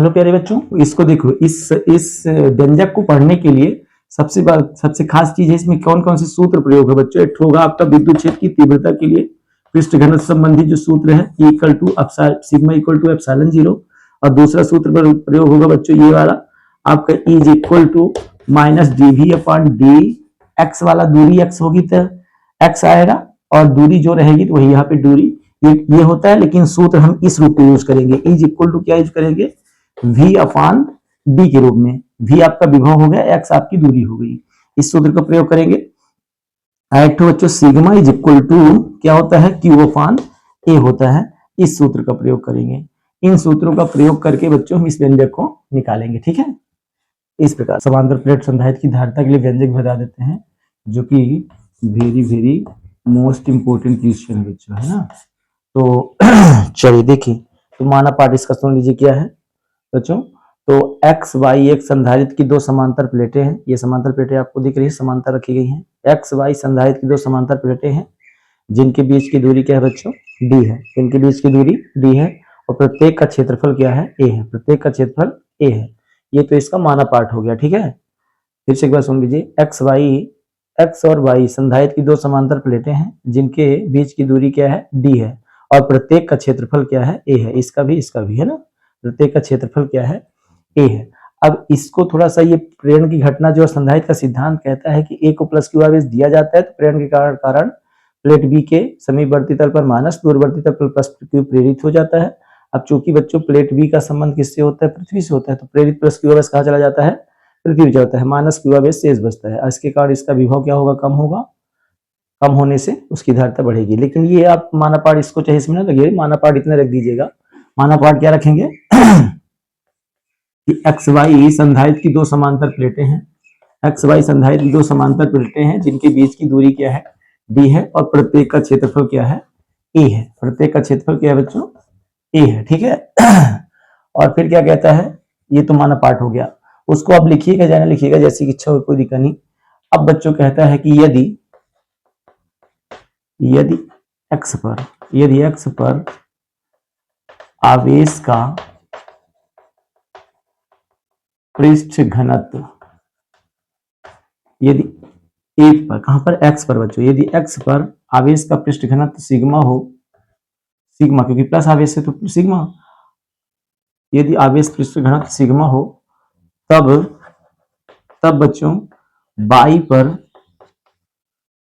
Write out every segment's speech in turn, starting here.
Hello प्यारे बच्चों, इसको देखो, इस व्यंजक को पढ़ने के लिए सबसे खास चीज है इसमें कौन कौन से सूत्र प्रयोग है बच्चों। एक होगा आपका विद्युत क्षेत्र की तीव्रता के लिए पृष्ठ घनत्व संबंधी जो सूत्र है equal to sigma equal to epsilon zero, और दूसरा सूत्र पर प्रयोग होगा बच्चों ये वाला आपका is equal to minus dv upon d x वाला, दूरी एक्स होगी तो एक्स आएगा और दूरी जो रहेगी तो वही यहाँ पे दूरी ये होता है, लेकिन सूत्र हम इस रूप में यूज करेंगे। इज इक्वल टू क्या यूज करेंगे, v अपॉन डी के रूप में। v आपका विभव हो गया, x आपकी दूरी हो गई, इस सूत्र का प्रयोग करेंगे। बच्चों सिग्मा इज इक्वल टू क्या होता है, q अपॉन a होता है, इस सूत्र का प्रयोग करेंगे। इन सूत्रों का प्रयोग करके बच्चों हम इस व्यंजक को निकालेंगे, ठीक है। इस प्रकार समांतर प्लेट संधारित्र की धारिता के लिए व्यंजक बता देते हैं, जो कि वेरी मोस्ट इंपोर्टेंट क्वेश्चन है बच्चों, है ना। तो चलिए देखिए, तो माना पाठ इसका सुन लीजिए क्या है बच्चों। तो एक्स वाई एक संधारित्र की दो समांतर प्लेटें हैं, ये समांतर प्लेटें आपको दिख रही है, समांतर रखी गई हैं। एक्स वाई संधारित्र की दो समांतर प्लेटें हैं जिनके बीच की दूरी क्या है बच्चों, डी है। इनके बीच की दूरी डी है और प्रत्येक का क्षेत्रफल क्या है, ए है। प्रत्येक का क्षेत्रफल ए है। ये तो इसका माना पाठ हो गया, ठीक है। फिर से एक बार सुन लीजिए, एक्स और वाई संधारित्र की दो समांतर प्लेटें हैं जिनके बीच की दूरी क्या है, डी है, और प्रत्येक का क्षेत्रफल क्या है, ए है। इसका भी है ना, प्रत्येक का क्षेत्रफल क्या है, ए है। अब इसको थोड़ा सा, ये प्रेरण की घटना जो संधारित्र का सिद्धांत कहता है कि ए को प्लस क्यू आवेश दिया जाता है तो प्रेरण के कारण प्लेट बी के समीपवर्ती तल पर माइनस, दूरवर्ती तल पर प्लस क्यू प्रेरित हो जाता है। अब चूंकि बच्चों प्लेट बी का संबंध किससे होता है, पृथ्वी से होता है, तो प्रेरित प्लस क्यू आवेश कहाँ चला जाता है, पृथ्वी जाता है, माइनस क्यू आवेश शेष बचता है। इसके कारण इसका विभव क्या होगा, कम होगा, कम होने से उसकी धारिता बढ़ेगी। लेकिन ये आप माना पाठ इसको चाहे इसमें ना लगे, माना पाठ इतना रख दीजिएगा। माना पाठ क्या रखेंगे कि एक्स वाई संधारित्र की दो समांतर प्लेटें हैं, एक्स वाई संधारित्र की दो समांतर प्लेटें हैं जिनके बीच की दूरी क्या है, डी है, और प्रत्येक का क्षेत्रफल क्या है, ए है। प्रत्येक का क्षेत्रफल क्या है बच्चों, ए है, ठीक है। और फिर क्या कहता है, ये तो माना पाठ हो गया, उसको आप लिखिएगा, जाना लिखिएगा जैसी इच्छा हो, कोई दिक्कत नहीं। अब बच्चों कहता है कि यदि एक्स पर आवेश का पृष्ठ घनत्व, यदि एक पर, कहां पर, एक्स पर बच्चों, यदि एक्स पर आवेश का पृष्ठ घनत्व सिग्मा हो, सिग्मा क्योंकि प्लस आवेश है तो सिग्मा, यदि आवेश पृष्ठ घनत्व सिग्मा हो तब बच्चों बाई पर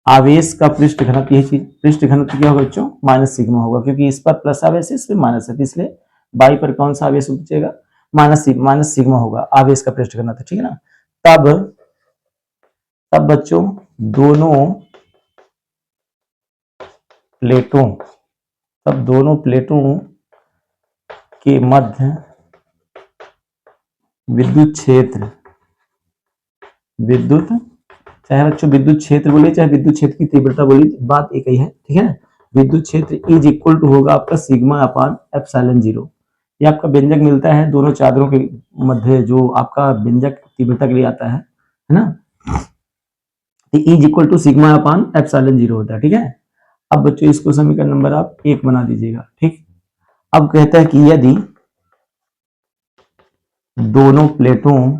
आवेश का पृष्ठ घनत्व, यही चीज पृष्ठ घनत्व क्या होगा बच्चों, माइनस सिग्मा होगा, क्योंकि इस पर प्लस आवेश है, इस पर माइनस है, इसलिए बाई पर कौन सा आवेश बचेगा, माइनस सिग्मा होगा आवेश का पृष्ठ घनत्व, ठीक है ना। तब बच्चों दोनों प्लेटों के मध्य विद्युत क्षेत्र, चाहे बच्चों विद्युत क्षेत्र बोलिए चाहे विद्युत क्षेत्र की तीव्रता बोलिए, बात एक ही है, ठीक है। विद्युत क्षेत्र इज इक्वल टू होगा आपका सिग्मा अपॉन एप्सिलॉन जीरो। ये आपका व्यंजक मिलता है दोनों चादरों के मध्य, जो आपका व्यंजक तीव्रता के लिए आता है ना, तो is equal to sigma upon epsilon zero होता है, ठीक है। अब बच्चों इसको समीकरण नंबर आप 1 बना दीजिएगा, ठीक। अब कहता है कि यदि दोनों प्लेटों,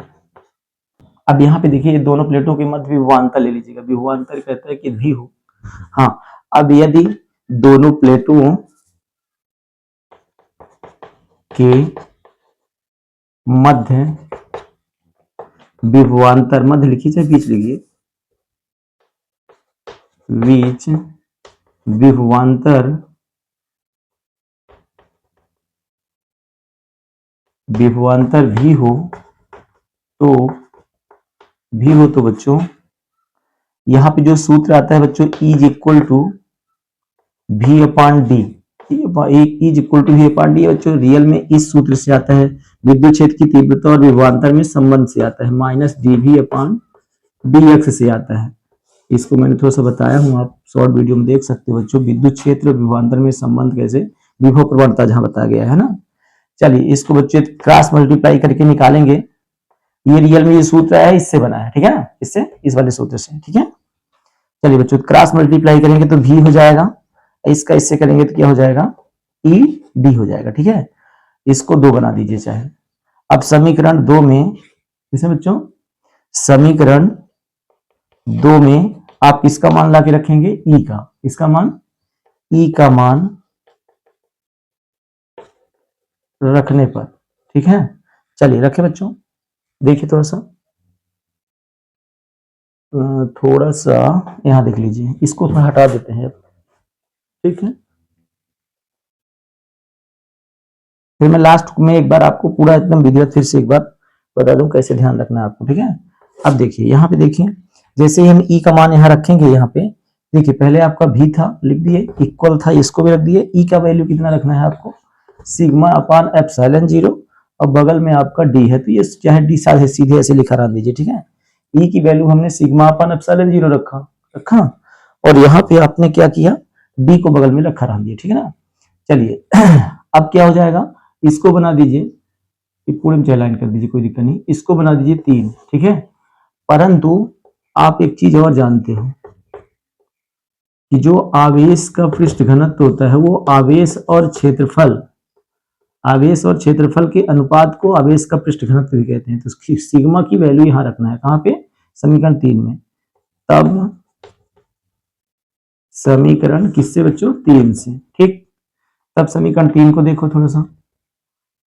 अब यहाँ पे देखिए दोनों प्लेटों के मध्य विभवांतर ले लीजिएगा, विभवांतर कहता है कि भी हो, हाँ। अब यदि दोनों प्लेटों के मध्य विभवांतर, मध्य लिखिए चाहे बीच लिखिए, बीच विभवांतर भी हो तो बच्चों यहाँ पे जो सूत्र आता है बच्चों, is equal to v upon d, is equal to v upon d बच्चों रियल में इस सूत्र से आता है, विद्युत क्षेत्र की तीव्रता और विभवांतर में संबंध से आता है, माइनस dv अपॉन dx से आता है। इसको मैंने थोड़ा सा बताया हूँ, आप शॉर्ट वीडियो में देख सकते हो बच्चों, विद्युत क्षेत्र और विभवांतर में संबंध कैसे, विभव प्रवणता जहां बताया गया है ना। चलिए इसको बच्चे क्रॉस मल्टीप्लाई करके निकालेंगे, ये रियल में ये सूत्र है, इससे बना है, ठीक है ना, इससे, इस वाले सूत्र से, ठीक है। चलिए बच्चों क्रॉस मल्टीप्लाई करेंगे तो v हो जाएगा, इसका इससे करेंगे तो क्या हो जाएगा, ई डी हो जाएगा, ठीक है। इसको 2 बना दीजिए चाहे। अब समीकरण 2 में, किसे बच्चों, समीकरण 2 में आप किसका मान ला के रखेंगे, ई का, इसका मान, ई का मान रखने पर, ठीक है। चलिए रखे बच्चों, देखिए थोड़ा सा यहां देख लीजिए, इसको थोड़ा हटा देते हैं, ठीक है। फिर मैं लास्ट में एक बार आपको पूरा एकदम विधिवत फिर से एक बार बता दूं कैसे ध्यान रखना है आपको, ठीक है। अब देखिए यहाँ पे, देखिए जैसे ही हम ई का मान यहाँ रखेंगे, यहाँ पे देखिए पहले आपका भी था, लिख दिए, इक्वल था, इसको भी रख दिए। ई का वैल्यू कितना रखना है आपको, सिग्मा अपान एप्सिलॉन 0, और बगल में आपका डी है, तो ये चाहे डी सीधे ऐसे लिखा रख दीजिए, ठीक है। ई की वैल्यू हमने सिग्मा अपान एप्सिलॉन 0 रखा रखा और यहाँ पे आपने क्या किया, डी को बगल में रखा रख दिया, ठीक है ना। चलिए अब क्या हो जाएगा, इसको बना दीजिए, पूरे में लाइन कर दीजिए, कोई दिक्कत नहीं, इसको बना दीजिए 3, ठीक है। परंतु आप एक चीज और जानते हो कि जो आवेश का पृष्ठ घनत्व होता है वो आवेश और क्षेत्रफल, आवेश और क्षेत्रफल के अनुपात को आवेश का पृष्ठ घनत्व भी कहते हैं। तो सिग्मा की वैल्यू यहां रखना है, कहां पे, समीकरण 3 में। तब समीकरण किससे बच्चों, 3 से, ठीक। तब समीकरण 3 को देखो, थोड़ा सा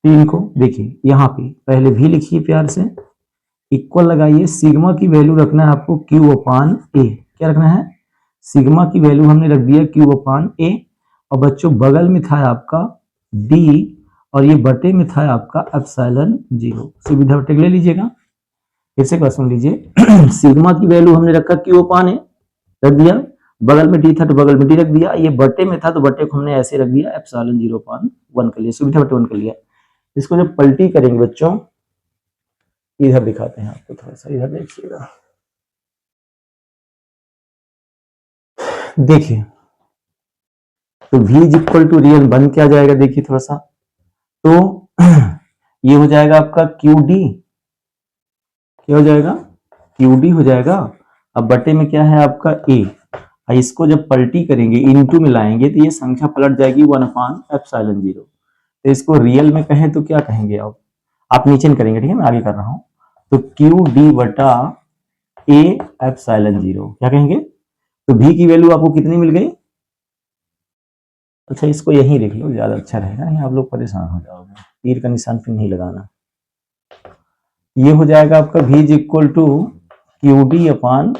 3 को देखिए, यहाँ पे पहले भी लिखिए प्यार से, इक्वल लगाइए, सिग्मा की वैल्यू रखना है आपको क्यू अपान ए, क्या रखना है, सिग्मा की वैल्यू हमने रख दिया क्यू अपान ए, और बच्चों बगल में था आपका डी, और ये बटे में था आपका एप्सिलॉन 0। सुविधा टेक ले लीजिएगा, फिर से सुन लीजिए सिग्मा की वैल्यू हमने रखा क्यू अपान ए, रख दिया, बगल में डी था तो बगल में डी रख दिया, ये बटे में था तो बटे को हमने ऐसे रख दिया एप्सिलॉन 0 अपान 1 कर लिया, सुविधा बटे 1 कर लिया। इसको जब पलटी करेंगे बच्चों, इधर दिखाते हैं आपको, थोड़ा सा इधर देखिएगा, देखिए तो v is equal to real बन क्या जाएगा, देखिए थोड़ा सा, तो ये हो जाएगा आपका QD, क्या हो जाएगा, QD हो जाएगा। अब बटे में क्या है आपका A, इसको जब पलटी करेंगे, इनटू में लाएंगे, तो ये संख्या पलट जाएगी 1 अपान एप्सिलॉन 0। तो इसको रियल में कहें तो क्या कहेंगे, आप नीचे करेंगे, ठीक है, मैं आगे कर रहा हूं। तो QD बटा A एप्सिलॉन 0 क्या कहेंगे, तो V की वैल्यू आपको कितनी मिल गई, अच्छा इसको यहीं लिख लो, ज्यादा अच्छा रहेगा, नहीं आप लोग परेशान हो जाओगे, तीर का निशान फिर नहीं लगाना। ये हो जाएगा आपका v is equal to QD upon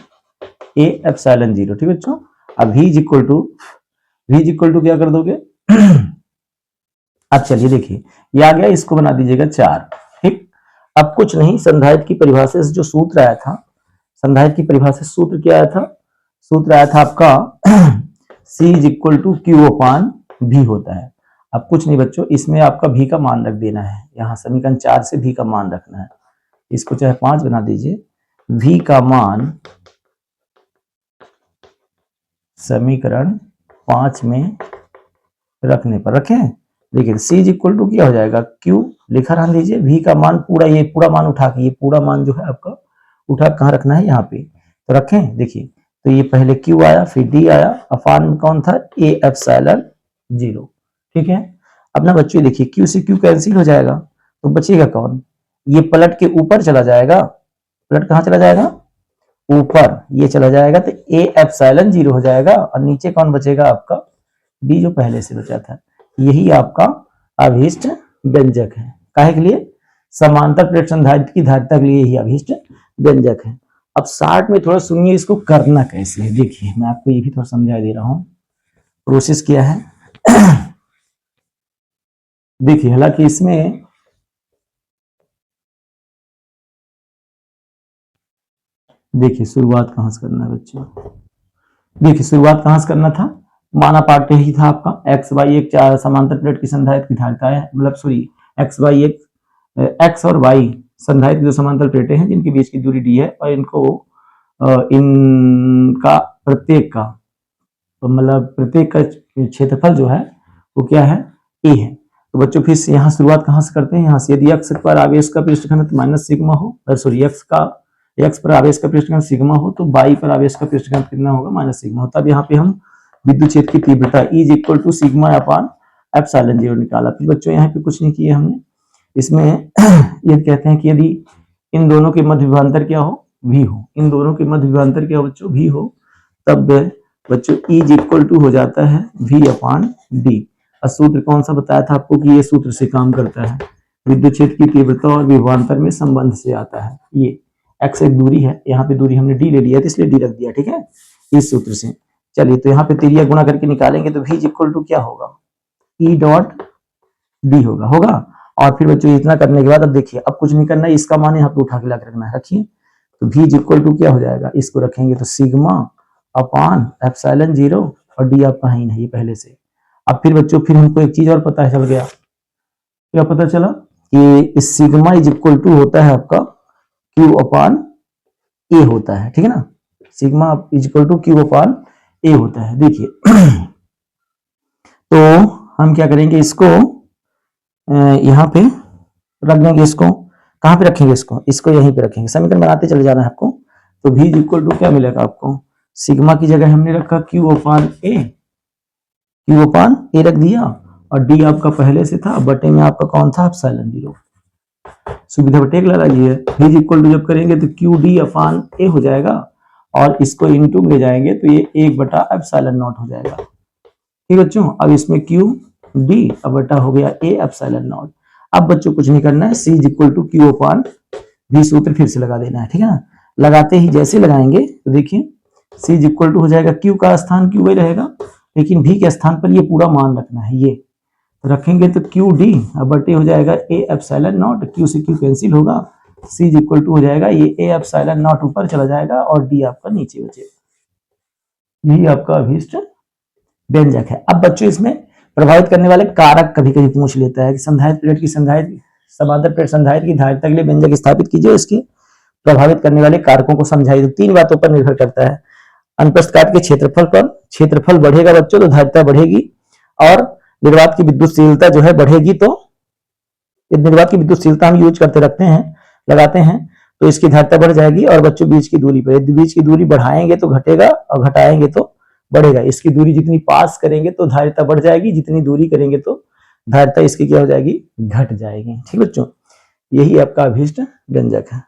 A epsilon 0, ठीक है बच्चों। अब v इज इक्वल टू क्या कर दोगे अब चलिए देखिए, ये आ गया, इसको बना दीजिएगा 4, ठीक। अब कुछ नहीं, संधारित्र की परिभाषा से जो सूत्र आया था, संधारित्र की परिभाषा से सूत्र क्या आया था, सूत्र आया था आपका C is equal to Q upon भी होता है। अब कुछ नहीं बच्चों, इसमें आपका भी का मान रख देना है, यहाँ समीकरण 4 से भी का मान रखना है, इसको चाहे 5 बना दीजिए, भी का मान समीकरण 5 में रखने पर रखें, देखिए C इज इक्वल टू क्या हो जाएगा, Q लिखा रह दीजिए, भी का मान पूरा, ये पूरा मान उठा के, ये पूरा मान जो है आपका उठा कहाँ रखना है, यहाँ पे, तो रखें। देखिए तो ये पहले Q आया, फिर D आया, अपान कौन था, A एप्सिलॉन 0, ठीक है। अब ना बच्चों देखिए, Q से Q कैंसिल हो जाएगा, तो बचेगा कौन, ये पलट के ऊपर चला जाएगा, पलट कहाँ चला जाएगा, ऊपर, ये चला जाएगा, तो A एप्सिलॉन 0 हो जाएगा, और नीचे कौन बचेगा आपका, D जो पहले से बचा था। यही आपका अभीष्ट व्यंजक है, काहे के लिए, समांतर प्लेट संधारित्र की धारिता के लिए यही अभीष्ट व्यंजक है। अब 60 में थोड़ा सुनिए, इसको करना कैसे है, देखिए मैं आपको ये भी थोड़ा समझा दे रहा हूं, प्रोसेस क्या है देखिए, हालांकि इसमें देखिए शुरुआत कहां से करना है बच्चों, देखिए शुरुआत कहां से करना था, माना पार्ट यही था आपका, एक्स वाई एक समांतर प्लेट की संधारित्र की धारिता है, मतलब सॉरी एक्स वाई एक, एक्स और वाई संधारित्र जो समांतर प्लेटें हैं जिनके बीच की दूरी डी है, और इनको इनका प्रत्येक का, तो मतलब प्रत्येक का क्षेत्रफल जो है वो क्या है, ए है। तो बच्चों फिर से यहाँ शुरुआत कहाँ से करते हैं, यहाँ से, यदि एक्स पर आवेश का पृष्ठ घनत्व माइनस सिग्मा हो, सॉरी एक्स पर आवेश का पृष्ठ घनत्व सिग्मा हो, तो वाई पर आवेश का पृष्ठ घनत्व कितना होगा, माइनस सिग्मा हो। तब यहाँ पे हम विद्युत क्षेत्र की तीव्रता E is equal to sigma upon epsilon 0 निकाला। फिर बच्चों यहाँ पे कुछ नहीं किए हमने, इसमें ये कहते हैं कि यदि इन दोनों के मध्य विभवांतर क्या हो, v हो, इन दोनों के मध्य विभवांतर क्या हो बच्चों, v हो, तब बच्चों E इज इक्वल टू हो जाता है v अपॉन d। और सूत्र कौन सा बताया था आपको कि ये सूत्र से काम करता है, विद्युत क्षेत्र की तीव्रता और विभवांतर में संबंध से आता है। ये x एक दूरी है, यहाँ पे दूरी हमने d ले लिया तो इसलिए d रख दिया, ठीक है, इस सूत्र से। चलिए तो यहाँ पे तिरिया गुणा करके निकालेंगे तो v इज इक्वल टू क्या होगा, E डॉट d होगा। और फिर बच्चों इतना करने के बाद अब देखिए, अब कुछ नहीं करना है, इसका मान यहाँ पे उठा के ला रखना है, रखिए। तो v इज इक्वल टू क्या हो जाएगा, इसको रखेंगे तो सिग्मा अपान एप्सिलॉन 0 और d आपका है ही नहीं पहले से। अब फिर बच्चों फिर हमको एक चीज और पता चल गया, क्या पता चला कि सिग्मा इज इक्वल टू होता है आपका q अपान a होता है, ठीक है ना, sigma is equal to q upon a होता है। देखिए तो हम क्या करेंगे, इसको यहाँ पे रख देंगे, इसको कहाँ पे रखेंगे, इसको यहीं पे रखेंगे, समीकरण बनाते चले जाना है आपको। तो v इज इक्वल टू क्या मिलेगा आपको, सिग्मा की जगह हमने रखा q अपान a रख दिया, और d आपका पहले से था, बटे में आपका कौन था, एप्सिलॉन 0। सुविधा बटेक लगाइए, v इज इक्वल टू जब करेंगे तो q d अपान a हो जाएगा, और इसको इनटू में ले जाएंगे तो ये 1 बटा एप्सिलॉन नॉट हो जाएगा। ठीक बच्चों, अब इसमें q d अब बटा हो गया a एप्सिलॉन नॉट। अब बच्चों कुछ नहीं करना है, c is equal to q upon v सूत्र फिर से लगा देना है, ठीक है ना। लगाते ही जैसे लगाएंगे तो देखिए c इज इक्वल टू हो जाएगा, q का स्थान q ही रहेगा, लेकिन v के स्थान पर ये पूरा मान रखना है, ये तो रखेंगे तो q d अब बटे हो जाएगा a एप्सिलॉन नॉट, q से q कैंसिल होगा, c इज इक्वल टू हो जाएगा ये a एप्सिलॉन नॉट ऊपर चला जाएगा और d आपका नीचे बचेगा। यही आपका अभीष्ट व्यंजक है। अब बच्चों इसमें प्रभावित करने वाले कारक कभी कभी पूछ लेता है कि संधारित्र प्लेट की समांतर प्लेट संधारित्र की धारिता के लिए व्यंजक स्थापित कीजिए, इसके प्रभावित करने वाले कारकों को समझाइए। तो 3 बातों पर निर्भर करता है, अनुप्रस्थ काट के क्षेत्रफल पर, क्षेत्रफल बढ़ेगा बच्चों तो धारिता बढ़ेगी, और निर्वात की विद्युतशीलता जो है बढ़ेगी, तो निर्वात की विद्युतशीलता हम यूज करते रखते हैं, लगाते हैं, तो इसकी धारिता बढ़ जाएगी। और बच्चों बीच की दूरी पर, यदि बीच की दूरी बढ़ाएंगे तो घटेगा और घटाएंगे तो बढ़ेगा। इसकी दूरी जितनी पास करेंगे तो धारिता बढ़ जाएगी, जितनी दूरी करेंगे तो धारिता इसकी क्या हो जाएगी, घट जाएगी। ठीक बच्चों, यही आपका अभीष्ट व्यंजक है।